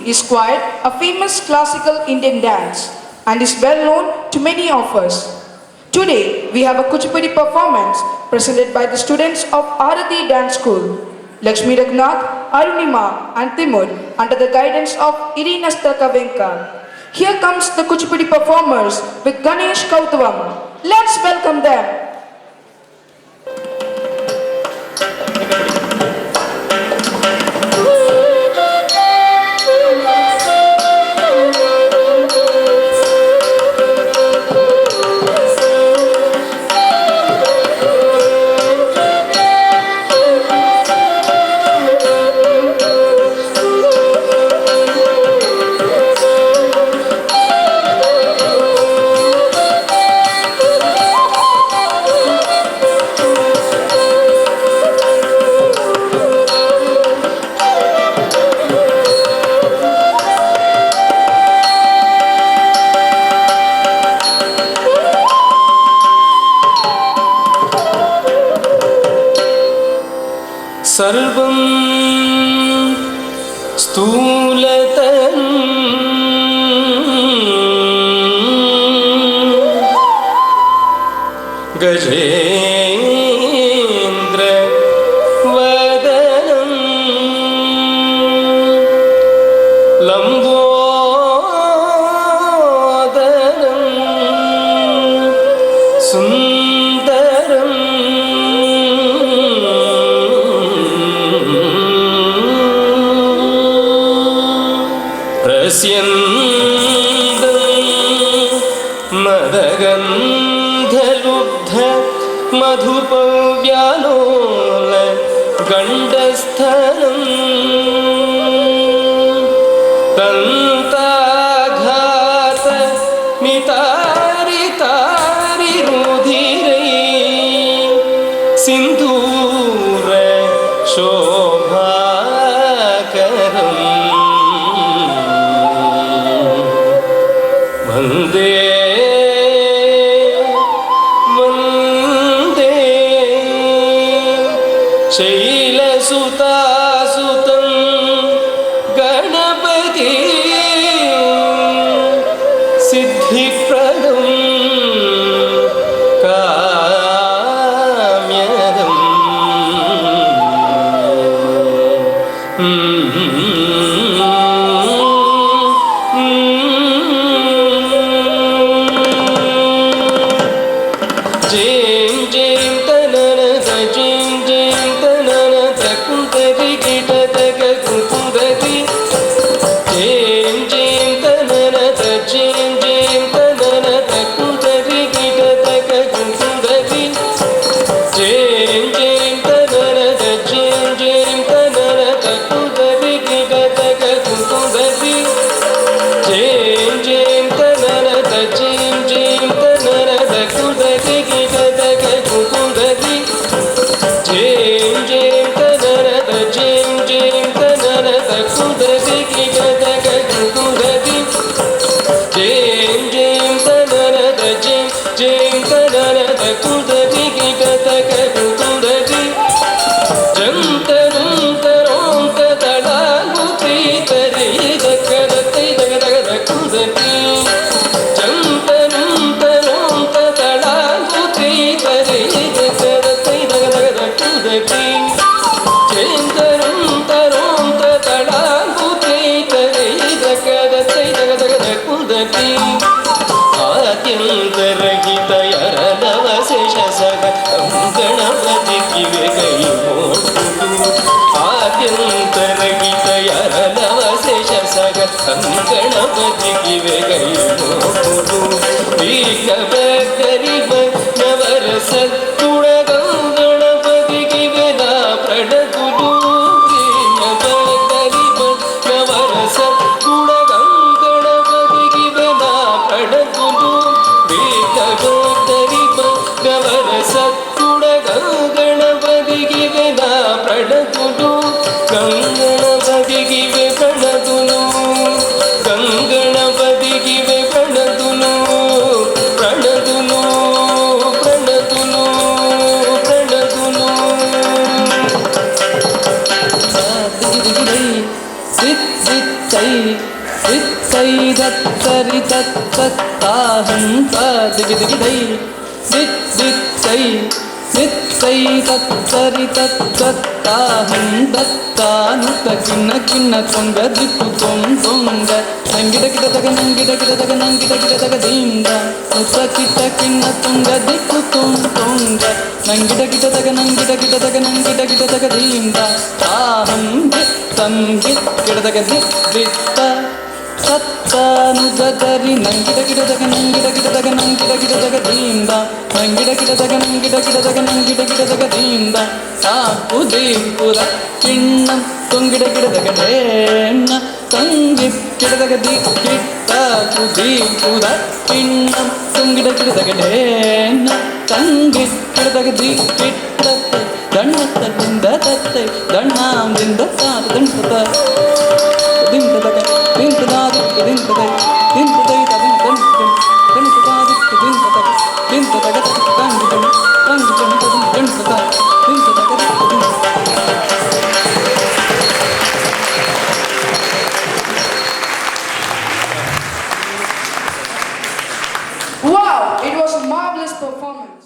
is quite a famous classical Indian dance and is well known to many of us. Today, we have a Kuchipudi performance presented by the students of Arati Dance School, Lakshmi Raghunath, Arunima and Timur under the guidance of Irinasta Kavenka. Here comes the Kuchipudi performers with Ganesh Kautavam. Let's welcome them. सर्वं स्थूलतनं गजेन्द्रवदनं लम्बोदरं सुन्दरं मदगन्धलुब्ध मधुपव्यालोल गण्डस्थलं तन्ताघात मितारितारिरुधिरै सिन्दूर शोभाकरम् वन्दे वन्दे शैलसुतासुतं गणपति सिद्धिप्रदं काम्यदम् प्रणतुलु ದಿತ್ತೈ ದಿತ್ತೈ ದತ್ತರಿ ತತ್ತಾಹಂ ದಿಗಿದಿಗಿದೈ ದಿತ್ತೈ ದಿತ್ತೈ ತತ್ತರಿ ತತ್ತಾಹಂ ದತ್ತಾನುತ ಕಿನ್ನ ಕಿನ್ನ ತೊಂಗ ದಿಕ್ಕು ತೊಂಗ ನಂಗಿಡ ಗಿಡದಾಗ ನಂಗಿಡ ದಿಂದ ಮುತ್ತ ಕಿಟ್ಟ ಕಿನ್ನ ತೊಂಗ ದಿಕ್ಕು ತೊಂಗ ನಂಗಿಡ ಗಿಡದಾಗ ನಂಗಿಡ ದಿಂದ ತಾಹಂ ದಿತ್ತಂ ಗಿಡದಾಗ ದಿತ್ತ ಸತ್ತಾನುದರಿ ನಂಗಿಡ ಗಿಡದಾಗ ದಿಂದ ನಂಗಿಡ ಗಿಡದಾಗ ದಿಂದ ಸಾಕು ದೀಪುರ ಕಿಣ್ಣ ತೊಂಗಿಡ ಡೇಣ್ಣ ತಂಗಿ ಗಿಡದಾಗ ದಿಕ್ಕಿಟ್ಟ ಕುದೀಪುರ ಕಿಣ್ಣ ತೊಂಗಿಡ ಡೇಣ್ಣ ತಂಗಿ ಗಿಡದಾಗ ದಿಕ್ಕಿಟ್ಟ ದಂಡದಿಂದ ದತ್ತೈ ದಂಡಾಂದಿಂದ ಸಾರ ದಂಡದ ದಿಂದದಗ ದಿಂದದಾದಿಕ್ಕ ದಿಂದದೈ ದಿಂದದೈ ತದನ ದಂಡದೈ ದಿಂದದಾದಿಕ್ಕ ದಿಂದದಗ ದಿಂದದಗ ತಂಗಿದನು ತದನ ದಂಡದ ದಿಂದದಗ Wow, it was a marvelous performance.